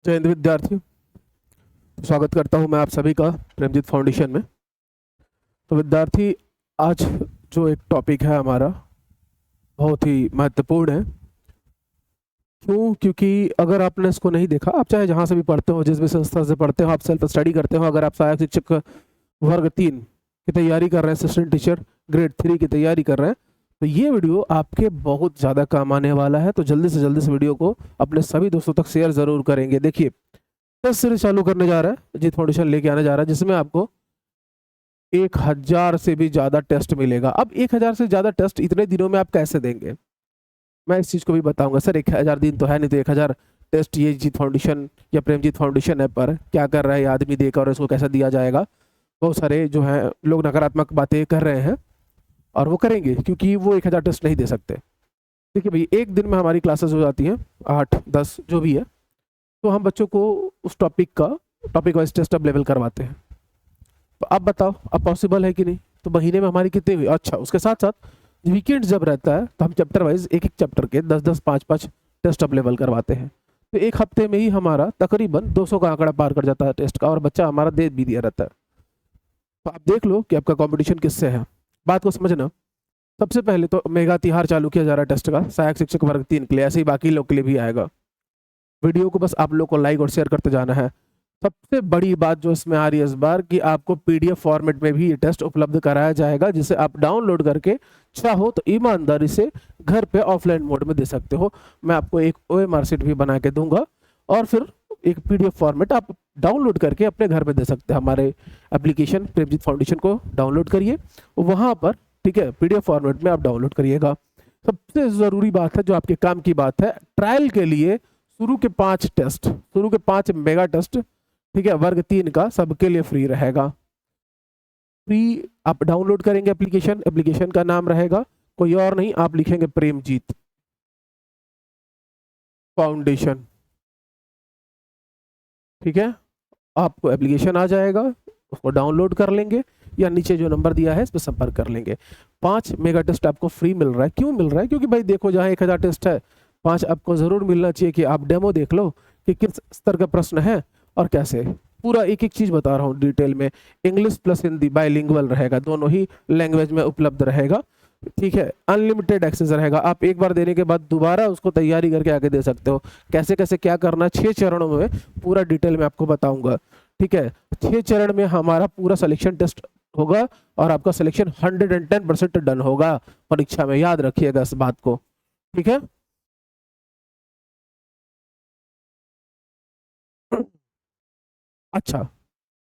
जय हिंद विद्यार्थियों। स्वागत करता हूं मैं आप सभी का प्रेमजीत फाउंडेशन में। तो विद्यार्थी, आज जो एक टॉपिक है हमारा बहुत ही महत्वपूर्ण है। क्यों? क्योंकि अगर आपने इसको नहीं देखा, आप चाहे जहां से भी पढ़ते हो, जिस भी संस्था से पढ़ते हो, आप सेल्फ स्टडी करते हो, अगर आप सहायक शिक्षक वर्ग 3 की तैयारी कर रहे हैं, असिस्टेंट टीचर ग्रेड 3 की तैयारी कर रहे हैं, तो ये वीडियो आपके बहुत ज़्यादा काम आने वाला है। तो जल्दी से जल्दी इस वीडियो को अपने सभी दोस्तों तक शेयर ज़रूर करेंगे। देखिए, टेस्ट सीरीज चालू करने जा रहा है, जीत फाउंडेशन लेके आने जा रहा है, जिसमें आपको 1000 से भी ज़्यादा टेस्ट मिलेगा। अब 1000 से ज़्यादा टेस्ट इतने दिनों में आप कैसे देंगे, मैं इस चीज़ को भी बताऊंगा। सर 1000 दिन तो है नहीं, तो 1000 टेस्ट ये जीत फाउंडेशन या प्रेमजीत फाउंडेशन ऐप पर क्या कर रहा है ये आदमी देकर, और इसको कैसे दिया जाएगा। बहुत सारे जो है लोग नकारात्मक बातें कर रहे हैं, और वो करेंगे क्योंकि वो 1000 टेस्ट नहीं दे सकते। देखिए भाई, एक दिन में हमारी क्लासेस हो जाती हैं 8-10 जो भी है, तो हम बच्चों को उस टॉपिक वाइज टेस्ट अब लेवल करवाते हैं। तो आप बताओ, अब पॉसिबल है कि नहीं? तो महीने में हमारी कितनी हुई? अच्छा, उसके साथ साथ वीकेंड जब रहता है तो हम चैप्टर वाइज एक एक चैप्टर के 10-10, 5-5 टेस्ट अब लेवल करवाते हैं। तो एक हफ्ते में ही हमारा तकरीबन 200 का आंकड़ा पार कर जाता है टेस्ट का, और बच्चा हमारा दे भी दिया रहता है। तो आप देख लो कि आपका कंपटीशन किससे है। बात को समझना। सबसे पहले तो मेगा तिहार चालू किया जा रहा है टेस्ट का, सहायक शिक्षक वर्ग 3 के लिए, ऐसे ही बाकी लोग के लिए भी आएगा। वीडियो को बस आप लोग को लाइक और शेयर करते जाना है। सबसे बड़ी बात जो इसमें आ रही है इस बार, कि आपको पीडीएफ फॉर्मेट में भी ये टेस्ट उपलब्ध कराया जाएगा, जिसे आप डाउनलोड करके चाहो तो ईमानदारी से घर पे ऑफलाइन मोड में दे सकते हो। मैं आपको एक ओएमआर शीट भी बना के दूंगा, और फिर एक पीडीएफ फॉर्मेट आप डाउनलोड करके अपने घर में दे सकते हैं। हमारे एप्लीकेशन प्रेमजीत फाउंडेशन को डाउनलोड करिए, वहाँ पर ठीक है पीडीएफ फॉर्मेट में आप डाउनलोड करिएगा। सबसे ज़रूरी बात है, जो आपके काम की बात है, ट्रायल के लिए शुरू के 5 मेगा टेस्ट, ठीक है, वर्ग 3 का सबके लिए फ्री रहेगा। फ्री आप डाउनलोड करेंगे एप्लीकेशन का नाम रहेगा कोई और नहीं, आप लिखेंगे प्रेमजीत फाउंडेशन, ठीक है। आपको एप्लीकेशन आ जाएगा, उसको डाउनलोड कर लेंगे, या नीचे जो नंबर दिया है इस पर संपर्क कर लेंगे। 5 मेगा टेस्ट आपको फ्री मिल रहा है। क्यों मिल रहा है? क्योंकि भाई देखो, जहाँ 1000 टेस्ट है, 5 आपको जरूर मिलना चाहिए, कि आप डेमो देख लो कि किस स्तर का प्रश्न है और कैसे। पूरा एक एक चीज बता रहा हूँ डिटेल में। इंग्लिश प्लस हिंदी बाइलिंगुअल रहेगा, दोनों ही लैंग्वेज में उपलब्ध रहेगा, ठीक है। अनलिमिटेड एक्सेस रहेगा, आप एक बार देने के बाद दोबारा उसको तैयारी करके आगे दे सकते हो। कैसे कैसे क्या करना है, 6 चरणों में पूरा डिटेल में आपको बताऊंगा, ठीक है। 6 चरण में हमारा पूरा सिलेक्शन टेस्ट होगा, और आपका सिलेक्शन 110% डन होगा परीक्षा में, याद रखिएगा इस बात को, ठीक है। अच्छा,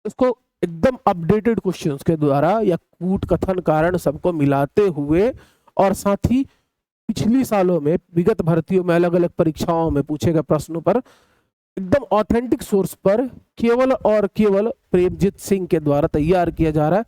इसको एकदम अपडेटेड क्वेश्चंस के द्वारा या कूट कथन कारण सबको मिलाते हुए, और साथ ही पिछली सालों में विगत भर्तियों में अलग अलग परीक्षाओं में पूछे गए प्रश्नों पर एकदम ऑथेंटिक सोर्स पर केवल और केवल प्रेमजीत सिंह के द्वारा तैयार किया जा रहा है।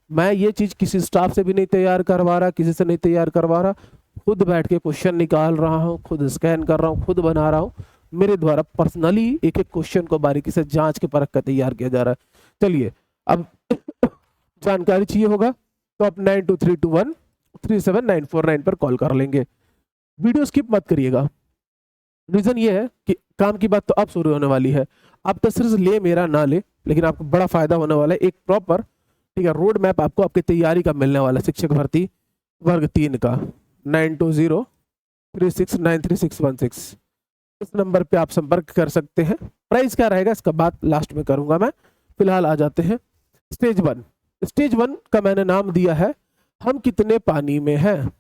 मैं ये चीज किसी स्टाफ से भी नहीं तैयार करवा रहा, किसी से नहीं तैयार करवा रहा, खुद बैठ के क्वेश्चन निकाल रहा हूँ, खुद स्कैन कर रहा हूँ, खुद बना रहा हूँ। मेरे द्वारा पर्सनली एक एक क्वेश्चन को बारीकी से जांच के परख कर तैयार किया जा रहा है। चलिए, अब जानकारी चाहिए होगा तो आप 9232137949 पर कॉल कर लेंगे। वीडियो स्किप मत करिएगा। रीजन ये है कि काम की बात तो अब शुरू होने वाली है। आप तो सिर्फ ले मेरा ना ले, लेकिन आपको बड़ा फायदा होने वाला है। एक प्रॉपर, ठीक है, रोड मैप आपको आपकी तैयारी का मिलने वाला है, शिक्षक भर्ती वर्ग 3 का। 9203693616, इस नंबर पे आप संपर्क कर सकते हैं। प्राइस क्या रहेगा इसका बात लास्ट में करूंगा मैं, फिलहाल आ जाते हैं स्टेज 1 का मैंने नाम दिया है हम कितने पानी में हैं।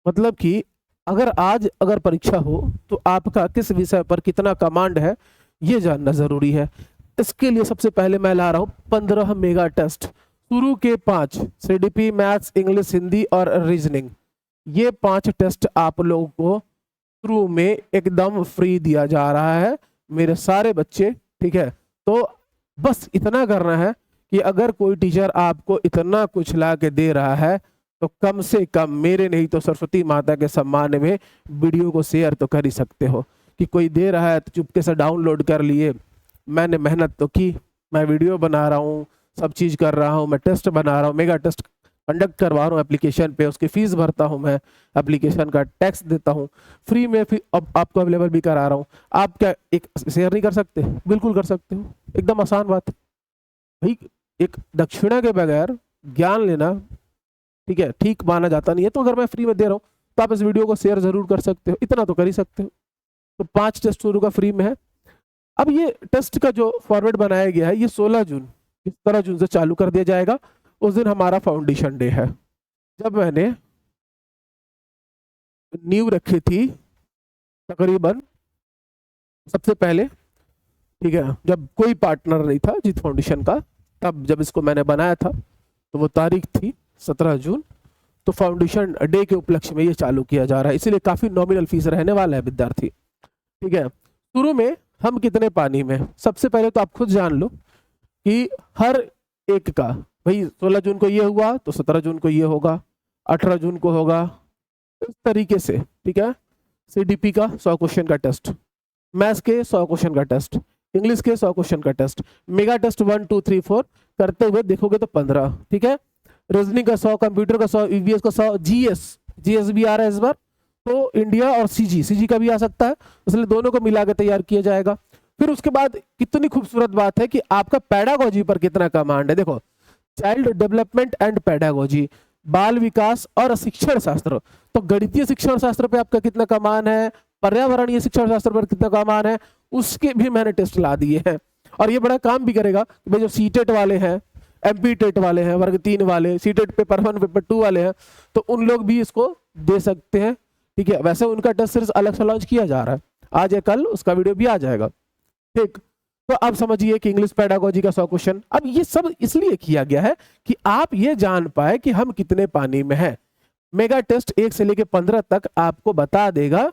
मतलब कि अगर परीक्षा हो तो आपका किस विषय पर कितना कमांड है, ये जानना जरूरी है। इसके लिए सबसे पहले मैं ला रहा हूं 15 मेगा टेस्ट, शुरू के 5 सीडीपी, मैथ्स, इंग्लिश, हिंदी और रीजनिंग। ये 5 टेस्ट आप लोगों को शुरू में एकदम फ्री दिया जा रहा है मेरे सारे बच्चे, ठीक है। तो बस इतना करना है कि अगर कोई टीचर आपको इतना कुछ ला के दे रहा है, तो कम से कम मेरे नहीं तो सरस्वती माता के सम्मान में वीडियो को शेयर तो कर ही सकते हो। कि कोई दे रहा है तो चुपके से डाउनलोड कर लिए, मैंने मेहनत तो की, मैं वीडियो बना रहा हूँ, सब चीज़ कर रहा हूँ, मैं टेस्ट बना रहा हूँ, मेगा टेस्ट कंडक्ट करवा रहा हूँ एप्लीकेशन पे, उसकी फीस भरता हूँ मैं, एप्लीकेशन का टैक्स देता हूँ, फ्री में फिर अब आपको अवेलेबल भी करा रहा हूँ। आप क्या एक शेयर नहीं कर सकते? बिल्कुल कर सकते हो, एकदम आसान बात है भाई। एक दक्षिणा के बगैर ज्ञान लेना, ठीक है, ठीक माना जाता नहीं है। तो अगर मैं फ्री में दे रहा हूँ तो आप इस वीडियो को शेयर जरूर कर सकते हो, इतना तो कर ही सकते हो। तो 5 टेस्ट शुरू का फ्री में है। अब ये टेस्ट का जो फॉर्मेट बनाया गया है, ये 16 जून 17 जून से चालू कर दिया जाएगा। उस दिन हमारा फाउंडेशन डे है। जब मैंने नींव रखी थी तकरीबन सबसे पहले, ठीक है, जब कोई पार्टनर नहीं था जीत फाउंडेशन का, तब जब इसको मैंने बनाया था तो वो तारीख थी 17 जून। तो फाउंडेशन डे के उपलक्ष्य में ये चालू किया जा रहा है, इसीलिए काफी नॉमिनल फीस रहने वाला है विद्यार्थी, ठीक है। शुरू में हम कितने पानी में, सबसे पहले तो आप खुद जान लो कि हर एक का भाई 16 जून को ये हुआ तो 17 जून को ये होगा, 18 जून को होगा, इस तरीके से, ठीक है। सीडीपी का 100 क्वेश्चन का टेस्ट, मैथ्स के 100 क्वेश्चन का टेस्ट, इंग्लिश के 100 क्वेश्चन का टेस्ट, मेगा टेस्ट 1 2 3 4 करते हुए देखोगे तो 15, ठीक है। रीजनिंग का 100, कंप्यूटर का 100, ईवीएस का 100, जीएस भी आ रहा है इस बार, तो इंडिया और सीजी का भी आ सकता है, इसलिए दोनों को मिला के तैयार किया जाएगा। फिर उसके बाद कितनी खूबसूरत बात है कि आपका पैडागोजी पर कितना कमांड है। देखो, चाइल्ड डेवलपमेंट एंड पैडागोजी, बाल विकास और शिक्षण शास्त्र, तो गणितीय शिक्षण शास्त्र पे आपका कितना कमान है, पर्यावरणीय शिक्षण शास्त्र पर कितना कमान है, उसके भी मैंने टेस्ट ला दिए हैं। और ये बड़ा काम भी करेगा कि भाई जो सीटेट वाले हैं, एमपी टेट वाले हैं, वर्ग 3 वाले, सीटेट पेपर 1 पेपर 2 वाले हैं, तो उन लोग भी इसको दे सकते हैं, ठीक है। वैसे उनका टेस्ट सीरीज अलग से लॉन्च किया जा रहा है, आज या कल उसका वीडियो भी आ जाएगा, ठीक। तो आप समझिए कि इंग्लिश पेडागोजी का 100 क्वेश्चन। अब ये सब इसलिए किया गया है कि आप ये जान पाए कि हम कितने पानी में हैं। मेगा टेस्ट 1 से लेके 15 तक आपको बता देगा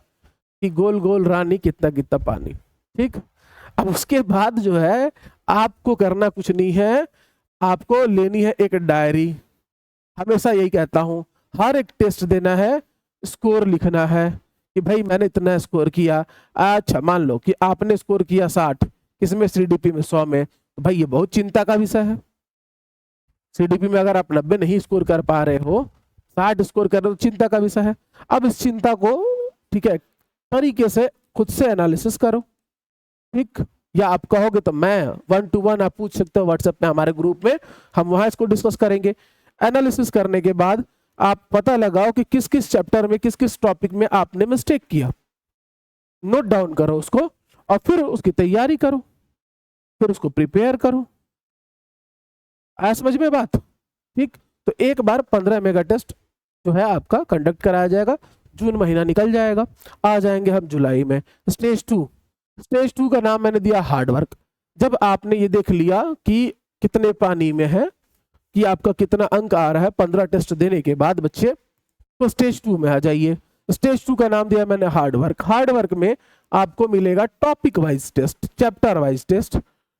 कि गोल गोल रानी कितना कितना पानी, ठीक। अब उसके बाद जो है आपको करना कुछ नहीं है, आपको लेनी है एक डायरी। हमेशा यही कहता हूं, हर एक टेस्ट देना है, स्कोर लिखना है कि भाई मैंने इतना स्कोर किया। अच्छा, मान लो कि आपने स्कोर किया 60, किसमें, सीडीपी में 100 में, तो भाई ये बहुत चिंता का विषय है। सीडीपी में अगर आप 90 नहीं स्कोर कर पा रहे हो, 60 स्कोर कर रहे हो, तो चिंता का विषय है। अब इस चिंता को, ठीक है, तरीके से खुद से एनालिसिस करो, ठीक। या आप कहोगे तो मैं 1 to 1 आप पूछ सकते हो व्हाट्सएप में, हमारे ग्रुप में, हम वहां इसको डिस्कस करेंगे। एनालिसिस करने के बाद आप पता लगाओ कि किस किस चैप्टर में, किस किस टॉपिक में आपने मिस्टेक किया, नोट डाउन करो उसको और फिर उसकी तैयारी करो, फिर उसको प्रिपेयर करो। आया समझ में बात, ठीक। तो एक बार 15 मेगा टेस्ट जो है आपका कंडक्ट कराया जाएगा, जून महीना निकल जाएगा, आ जाएंगे हम जुलाई में। स्टेज 2 का नाम मैंने दिया हार्ड वर्क। जब आपने ये देख लिया कि कितने पानी में है, कि आपका कितना अंक आ रहा है 15 टेस्ट देने के बाद बच्चे, तो स्टेज 2 में आ जाइए। स्टेज 2 का नाम दिया मैंने हार्ड वर्क। हार्ड वर्क में आपको मिलेगा topic wise test, chapter wise test,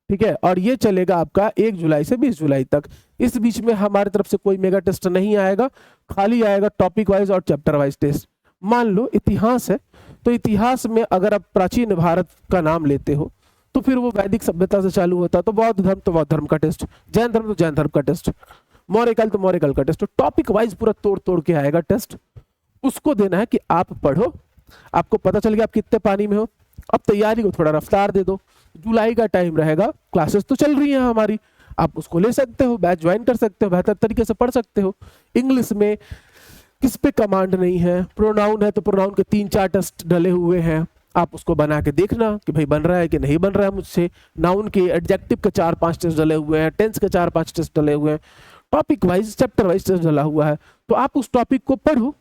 ठीक है। और ये चलेगा आपका 1 जुलाई से 20 जुलाई तक। इस बीच में हमारी तरफ से कोई मेगा टेस्ट नहीं आएगा, खाली आएगा टॉपिक वाइज और चैप्टर वाइज टेस्ट। मान लो इतिहास है, तो इतिहास में अगर आप प्राचीन भारत का नाम लेते हो तो फिर वो वैदिक सभ्यता से चालू होता है, तो बौद्ध धर्म तो बौद्ध धर्म का टेस्ट, जैन धर्म तो जैन धर्म का टेस्ट, मौर्यकाल तो मौर्यकाल का टेस्ट। तो टॉपिक वाइज पूरा तोड़ तोड़ के आएगा टेस्ट, उसको देना है कि आप पढ़ो, आपको पता चल गया आप कितने पानी में हो। अब तैयारी को थोड़ा रफ्तार दे दो, जुलाई का टाइम रहेगा, क्लासेस तो चल रही हैं हमारी, आप उसको ले सकते हो, बैच ज्वाइन कर सकते हो, बेहतर तरीके से पढ़ सकते हो। इंग्लिश में किस पे कमांड नहीं है, प्रोनाउन है तो प्रोनाउन के 3-4 टेस्ट डले हुए हैं, आप उसको बना के देखना कि भाई बन रहा है कि नहीं बन रहा है मुझसे। नाउन के, एडजेक्टिव के 4-5 टेस्ट डले हुए हैं, टेंस के 4-5 टेस्ट डले हुए हैं, topic wise chapter wise test डला हुआ है। तो आप उस टॉपिक को पढ़ो,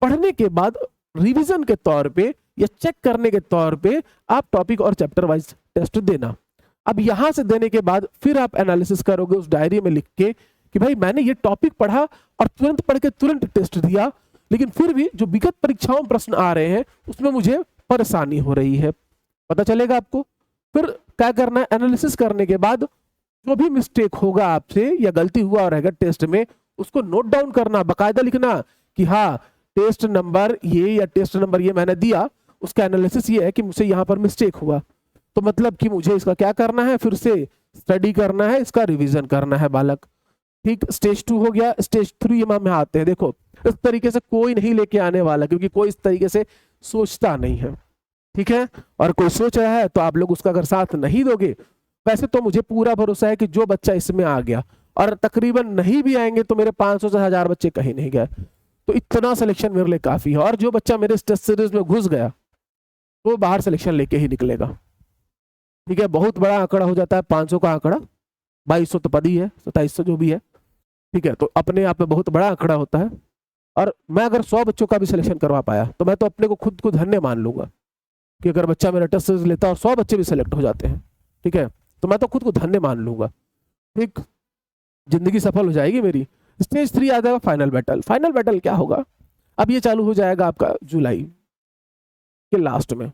पढ़ने के बाद रिवीजन के तौर पे या चेक करने के तौर पे आप टॉपिक और चैप्टर वाइज टेस्ट देना। अब यहां से देने के बाद फिर आप एनालिसिस करोगे उस डायरी में लिख के कि भाई मैंने ये टॉपिक पढ़ा और तुरंत पढ़ के तुरंत टेस्ट दिया, लेकिन फिर भी जो विगत परीक्षाओं में प्रश्न आ रहे हैं उसमें मुझे परेशानी हो रही है। पता चलेगा आपको। फिर क्या करना है, एनालिसिस करने के बाद जो भी मिस्टेक होगा आपसे या गलती हुआ रहेगा टेस्ट में, उसको नोट डाउन करना, बाकायदा लिखना कि हाँ टेस्ट नंबर ये या टेस्ट नंबर ये मैंने दिया, उसका एनालिसिस ये है कि मुझसे यहाँ पर मिस्टेक हुआ, तो मतलब कि मुझे इसका क्या करना है, फिर से स्टडी करना है, इसका रिवीजन करना है बालक। ठीक, स्टेज 2 हो गया। स्टेज 3 में आते हैं। देखो इस तरीके से कोई नहीं लेके आने वाला, क्योंकि कोई इस तरीके से सोचता नहीं है, ठीक है। और कोई सोच रहा है तो आप लोग उसका अगर साथ नहीं दोगे, वैसे तो मुझे पूरा भरोसा है कि जो बच्चा इसमें आ गया, और तकरीबन नहीं भी आएंगे तो मेरे 500 से 1000 बच्चे कहीं नहीं गए, तो इतना सिलेक्शन मेरे लिए काफी है। और जो बच्चा मेरे टेस्ट सीरीज में घुस गया वो बाहर सिलेक्शन लेके ही निकलेगा, ठीक है। बहुत बड़ा आंकड़ा हो जाता है 500 का आंकड़ा, 2200 तो पद ही है, 2700 जो भी है, ठीक है। तो अपने आप में बहुत बड़ा आंकड़ा होता है। और मैं अगर 100 बच्चों का भी सिलेक्शन करवा पाया तो मैं तो अपने को खुद को धन्य मान लूंगा कि अगर बच्चा मेरा टेस्ट सीरीज लेता है और 100 बच्चे भी सिलेक्ट हो जाते हैं, ठीक है, तो मैं तो खुद को धन्य मान लूंगा, ठीक, जिंदगी सफल हो जाएगी मेरी। स्टेज 3 आ जाएगा फाइनल बैटल। फाइनल बैटल क्या होगा? अब ये चालू हो जाएगा आपका जुलाई के लास्ट में,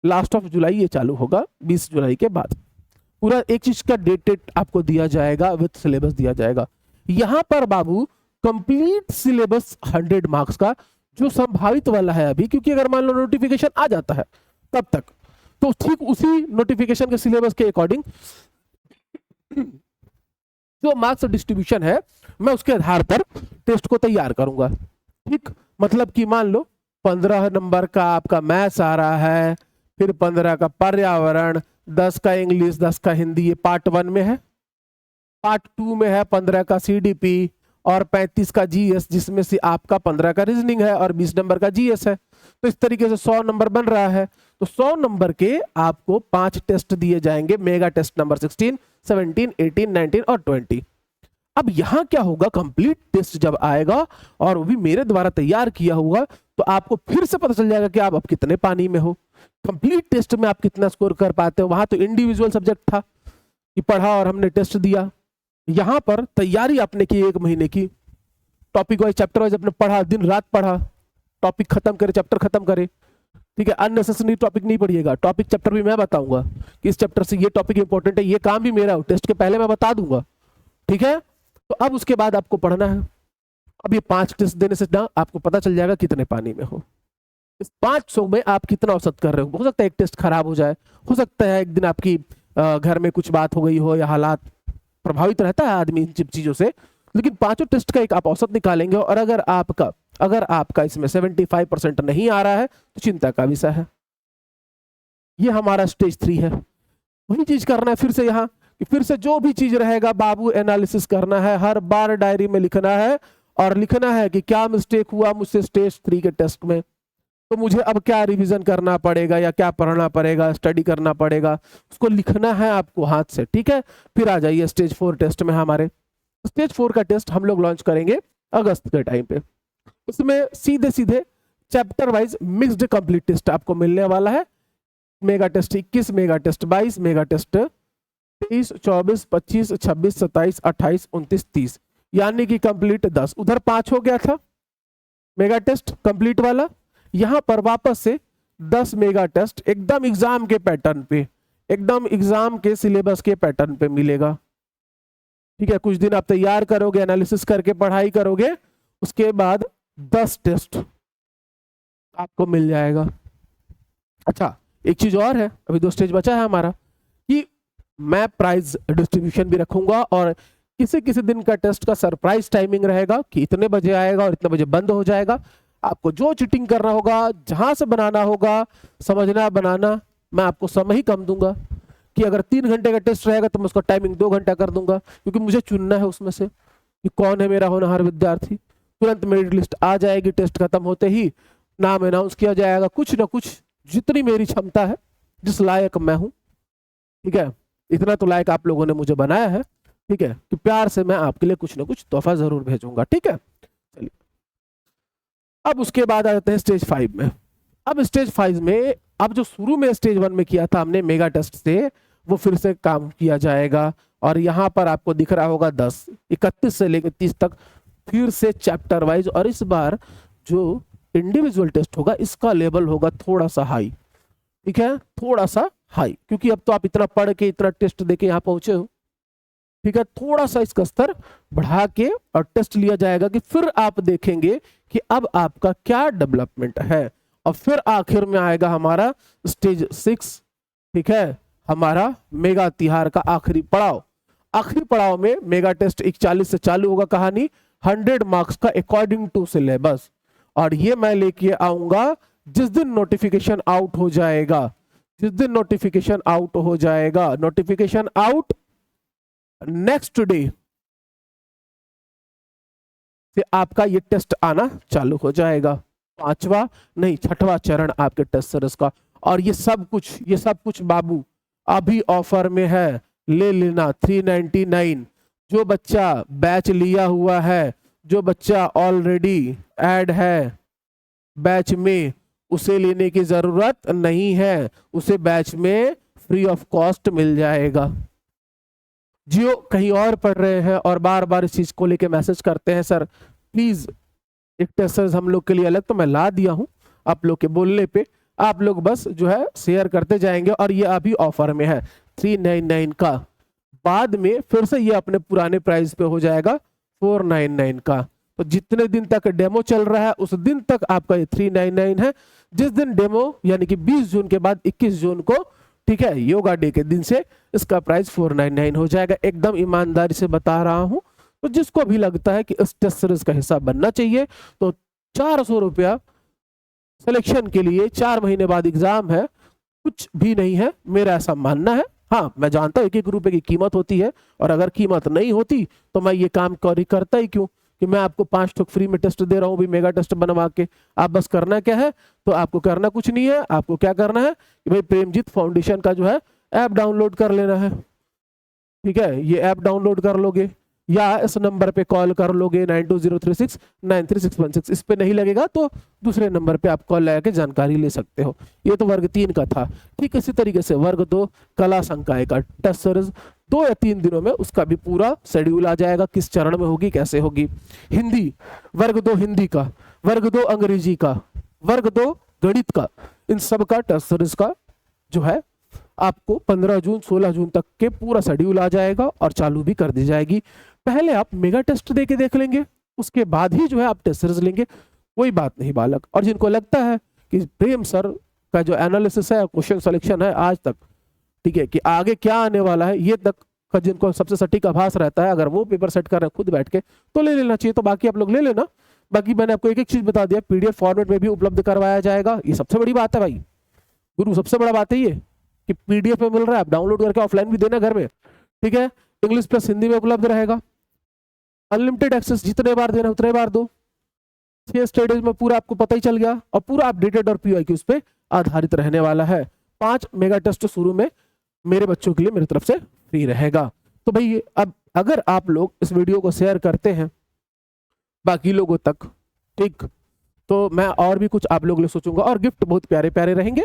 लास्ट ऑफ जुलाई ये चालू होगा, 20 जुलाई के बाद। पूरा एक चीज का डेट आपको दिया जाएगा, विद सिलेबस दिया जाएगा। यहां पर बाबू कंप्लीट सिलेबस 100 मार्क्स का, जो संभावित वाला है अभी, क्योंकि अगर मान लो नोटिफिकेशन आ जाता है तब तक, तो ठीक उसी नोटिफिकेशन के सिलेबस के अकॉर्डिंग जो मार्क्स डिस्ट्रीब्यूशन है मैं उसके आधार पर टेस्ट को तैयार करूंगा, ठीक। मतलब कि मान लो 15 नंबर का आपका मैथ्स आ रहा है, फिर 15 का पर्यावरण, 10 का इंग्लिश, 10 का हिंदी, ये पार्ट 1 में है। पार्ट 2 में है 15 का सीडीपी और 35 का जीएस, जिसमें से आपका 15 का रीजनिंग है और 20 नंबर का जीएस है। तो इस तरीके से 100 नंबर बन रहा है। तो 100 नंबर के आपको 5 टेस्ट दिए जाएंगे, मेगा टेस्ट नंबर 16, 17, 18, 19 और 20। अब यहां क्या होगा, कंप्लीट टेस्ट जब आएगा और वो भी मेरे द्वारा तैयार किया होगा, तो आपको फिर से पता चल जाएगा कि आप अब कितने पानी में हो, कंप्लीट टेस्ट में आप कितना स्कोर कर पाते हो। वहां तो इंडिविजुअल सब्जेक्ट था कि पढ़ा और हमने टेस्ट दिया, यहां पर तैयारी आपने की 1 महीने की, टॉपिक वाइज चैप्टर वाइज अपने पढ़ा, दिन रात पढ़ा, टॉपिक खत्म करे, चैप्टर खत्म करे, ठीक है। अननेसेसरी टॉपिक नहीं पढ़िएगा, टॉपिक चैप्टर भी मैं बताऊंगा कि इस चैप्टर से ये टॉपिक इंपॉर्टेंट है, ये काम भी मेरा टेस्ट के पहले मैं बता दूंगा, ठीक है। तो अब उसके बाद आपको पढ़ना है। अब ये 5 टेस्ट देने से ना आपको पता चल जाएगा कितने पानी में हो, इस 500 में आप कितना औसत कर रहे हो। हो सकता है एक टेस्ट खराब हो जाए, हो सकता है एक दिन आपकी घर में कुछ बात हो गई हो, या हालात प्रभावित रहता है आदमी इन चीजों से, लेकिन 5 टेस्ट का एक आप औसत निकालेंगे। और अगर आपका इसमें 75% नहीं आ रहा है तो चिंता का विषय है। ये हमारा स्टेज 3 है। वही चीज करना है फिर से यहाँ, कि फिर से जो भी चीज रहेगा बाबू एनालिसिस करना है, हर बार डायरी में लिखना है, और लिखना है कि क्या मिस्टेक हुआ मुझसे स्टेज 3 के टेस्ट में, तो मुझे अब क्या रिवीजन करना पड़ेगा, या क्या पढ़ना पड़ेगा, स्टडी करना पड़ेगा, उसको लिखना है आपको हाथ से, ठीक है। फिर आ जाइए स्टेज 4 टेस्ट में। हमारे स्टेज 4 का टेस्ट हम लोग लॉन्च करेंगे अगस्त के टाइम पे। उसमें सीधे सीधे chapter wise mixed complete test आपको मिलने वाला है। Mega test 21, mega test 22, mega test 23, 24, 25, 26, 27, 28, 29, 30, यानी कि कंप्लीट 10। उधर 5 हो गया था मेगा टेस्ट कंप्लीट वाला, यहां पर वापस से 10 मेगा टेस्ट एकदम एग्जाम के पैटर्न पे, एकदम एग्जाम के सिलेबस के पैटर्न पे मिलेगा, ठीक है। कुछ दिन आप तैयार करोगे, एनालिसिस करके पढ़ाई करोगे, उसके बाद 10 टेस्ट आपको मिल जाएगा। अच्छा, एक चीज और है, अभी 2 स्टेज बचा है हमारा, कि मैं प्राइज डिस्ट्रीब्यूशन भी रखूंगा, और किसी किसी दिन का टेस्ट का सरप्राइज टाइमिंग रहेगा कि इतने बजे आएगा और इतने बजे बंद हो जाएगा। आपको जो चीटिंग करना होगा, जहां से बनाना होगा, समझना बनाना, मैं आपको समय ही कम दूंगा, कि अगर 3 घंटे का टेस्ट रहेगा तो मैं उसका टाइमिंग 2 घंटा कर दूंगा, क्योंकि मुझे चुनना है उसमें से कि कौन है मेरा होनहार विद्यार्थी। तुरंत मेरिट लिस्ट आ जाएगी, टेस्ट खत्म होते ही नाम अनाउंस किया जाएगा, कुछ ना कुछ जितनी मेरी क्षमता है, जिस लायक मैं हूं, ठीक है, इतना तो लायक आप लोगों ने मुझे बनाया है, ठीक है, कि प्यार से मैं आपके लिए कुछ ना कुछ तोहफा जरूर भेजूंगा, ठीक है। चलिए, अब उसके बाद आ जाते हैं स्टेज 5 में। अब स्टेज 5 में, अब जो शुरू में स्टेज 1 में किया था हमने मेगा टेस्ट से, वो फिर से काम किया जाएगा। और यहाँ पर आपको दिख रहा होगा 10, 31 से लेकर 30 तक फिर से चैप्टर वाइज, और इस बार जो इंडिविजुअल टेस्ट होगा इसका लेवल होगा थोड़ा सा हाई, ठीक है, थोड़ा सा हाई, क्योंकि अब तो आप इतना पढ़ के इतना टेस्ट देके यहाँ पहुंचे हो, ठीक है। थोड़ा सा इसका स्तर बढ़ा के और टेस्ट लिया जाएगा, कि फिर आप देखेंगे कि अब आपका क्या डेवलपमेंट है। और फिर आखिर में आएगा हमारा स्टेज 6, ठीक है, हमारा मेगा तिहार का आखिरी पड़ाव। आखिरी पड़ाव में मेगा टेस्ट 41 से चालू होगा कहानी 100 मार्क्स का अकॉर्डिंग टू सिलेबस, और ये मैं लेके आऊंगा जिस दिन नोटिफिकेशन आउट हो जाएगा, जिस दिन नोटिफिकेशन आउट हो जाएगा, नोटिफिकेशन आउट नेक्स्ट डे से आपका ये टेस्ट आना चालू हो जाएगा। 5वां नहीं 6वां चरण आपके टेस्ट सीरीज का। और ये सब कुछ बाबू अभी ऑफर में है, ले लेना 399। जो बच्चा बैच लिया हुआ है, जो बच्चा ऑलरेडी ऐड है बैच में, उसे लेने की जरूरत नहीं है, उसे बैच में फ्री ऑफ कॉस्ट मिल जाएगा। जियो कहीं और पढ़ रहे हैं और बार बार इस चीज को लेके मैसेज करते हैं, सर प्लीज एक टेस्ट हम लोग के लिए अलग, तो मैं ला दिया हूं आप लोग के बोलने पे, आप लोग बस जो है शेयर करते जाएंगे। और ये अभी ऑफर में है 399 का, बाद में फिर से ये अपने पुराने प्राइस पे हो जाएगा 499 का। तो जितने दिन तक डेमो चल रहा है उस दिन तक आपका ये 399 है। जिस दिन डेमो यानी कि 20 जून के बाद 21 जून को, ठीक है, योगा डे के दिन से इसका प्राइस 499 हो जाएगा। एकदम ईमानदारी से बता रहा हूं। तो जिसको भी लगता है कि इस टेस्ट सीरीज का हिस्सा बनना चाहिए तो 400 रुपया सिलेक्शन के लिए, 4 महीने बाद एग्जाम है, कुछ भी नहीं है, मेरा ऐसा मानना है। हाँ मैं जानता हूँ 1-1 रुपए की कीमत होती है, और अगर कीमत नहीं होती तो मैं ये काम करता ही क्यों कि मैं आपको 5 ठोक फ्री में टेस्ट दे रहा हूँ भी मेगा टेस्ट बनवा के। आप बस करना क्या है, तो आपको करना कुछ नहीं है, आपको क्या करना है कि भाई प्रेमजीत फाउंडेशन का जो है ऐप डाउनलोड कर लेना है। ठीक है, ये ऐप डाउनलोड कर लोगे या इस नंबर पे कॉल कर लोगे 9203693616। इस पे नहीं लगेगा तो दूसरे नंबर पे आप कॉल लगा के जानकारी ले सकते हो। ये तो वर्ग 3 का था। ठीक इसी तरीके से वर्ग 2 कला संकाय का टेस्ट सीरीज 2 या 3 दिनों में उसका भी पूरा शेड्यूल आ जाएगा, किस चरण में होगी, कैसे होगी। हिंदी वर्ग 2 हिंदी का, वर्ग 2 अंग्रेजी का, वर्ग 2 गणित का, इन सब का टेस्ट सीरीज का जो है आपको 15 जून 16 जून तक के पूरा शेड्यूल आ जाएगा और चालू भी कर दी जाएगी। पहले आप मेगा टेस्ट दे के देख लेंगे, उसके बाद ही जो है आप टेस्ट सीरीज लेंगे, कोई बात नहीं बालक। और जिनको लगता है कि प्रेम सर का जो एनालिसिस है, क्वेश्चन सिलेक्शन है आज तक, ठीक है, कि आगे क्या आने वाला है ये तक का जिनको सबसे सटीक आभास रहता है, अगर वो पेपर सेट कर रहे हैं खुद बैठ के तो ले लेना चाहिए। तो बाकी आप लोग ले लेना। बाकी मैंने आपको एक चीज बता दिया, पीडीएफ फॉर्मेट में भी उपलब्ध करवाया जाएगा। ये सबसे बड़ी बात है भाई गुरु, सबसे बड़ा बात है ये कि पीडीएफ में मिल रहा है, आप डाउनलोड करके ऑफलाइन भी देना घर में। ठीक है, इंग्लिश प्लस हिंदी में उपलब्ध रहेगा। अनलिमिटेड एक्सेस, जितने बार देना उतने बार दो। 6 स्टडीज में पूरा आपको पता ही चल गया और पूरा अपडेटेड और पीवाईक्यू उस पे आधारित रहने वाला है। 5 मेगा टेस्ट शुरू में मेरे बच्चों के लिए मेरी तरफ से फ्री रहेगा। तो भाई अब अगर आप लोग इस वीडियो को शेयर करते हैं बाकी लोगों तक, ठीक, तो मैं और भी कुछ आप लोगों के लिए सोचूंगा और गिफ्ट बहुत प्यारे प्यारे रहेंगे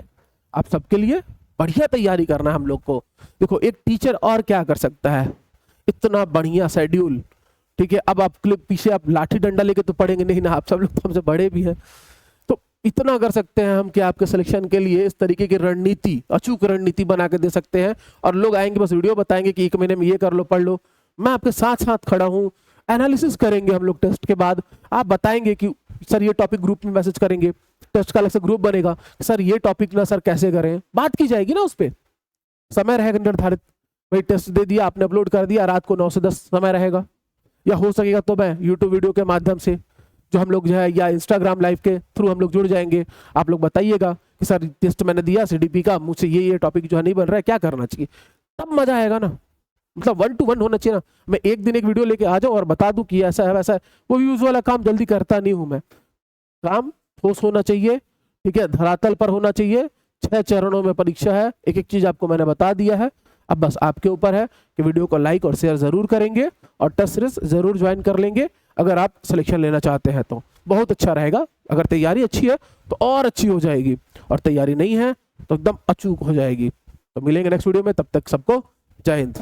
आप सबके लिए। बढ़िया तैयारी करना है हम लोग को। देखो एक टीचर और क्या कर सकता है, इतना बढ़िया शेड्यूल। ठीक है, अब आप पीछे आप लाठी डंडा लेके तो पढ़ेंगे नहीं ना, आप सब लोग तो हमसे बड़े भी हैं, तो इतना कर सकते हैं हम कि आपके सिलेक्शन के लिए इस तरीके की रणनीति, अचूक रणनीति बना के दे सकते हैं। और लोग आएंगे बस वीडियो बताएंगे कि 1 महीने में ये कर लो, पढ़ लो। मैं आपके साथ साथ खड़ा हूँ, एनालिसिस करेंगे हम लोग टेस्ट के बाद। आप बताएंगे कि सर ये टॉपिक ग्रुप में मैसेज करेंगे, टेस्ट का अलग से ग्रुप बनेगा, सर ये टॉपिक ना सर कैसे करें, बात की जाएगी ना, उस पर समय रहेगा निर्धारित। भाई टेस्ट दे दिया आपने, अपलोड कर दिया, रात को 9 से 10 समय रहेगा, या हो सकेगा तो मैं यूट्यूब वीडियो के माध्यम से जो हम लोग जो है, या इंस्टाग्राम लाइव के थ्रू हम लोग जुड़ जाएंगे। आप लोग बताइएगा कि सर टेस्ट मैंने दिया सीडीपी का, मुझसे ये टॉपिक जो है नहीं बन रहा है, क्या करना चाहिए, तब मजा आएगा ना। मतलब 1 to 1 होना चाहिए ना। मैं एक दिन एक वीडियो लेके आ जाऊं और बता दूं कि ऐसा है वैसा है, वो व्यूज वाला काम जल्दी करता नहीं हूं मैं। काम ठोस होना चाहिए, ठीक है, धरातल पर होना चाहिए। 6 चरणों में परीक्षा है, एक एक चीज आपको मैंने बता दिया है। अब बस आपके ऊपर है कि वीडियो को लाइक और शेयर जरूर करेंगे और टेस्ट सीरीज जरूर ज्वाइन कर लेंगे अगर आप सिलेक्शन लेना चाहते हैं तो बहुत अच्छा रहेगा। अगर तैयारी अच्छी है तो और अच्छी हो जाएगी, और तैयारी नहीं है तो एकदम अचूक हो जाएगी। तो मिलेंगे नेक्स्ट वीडियो में, तब तक सबको जय हिंद।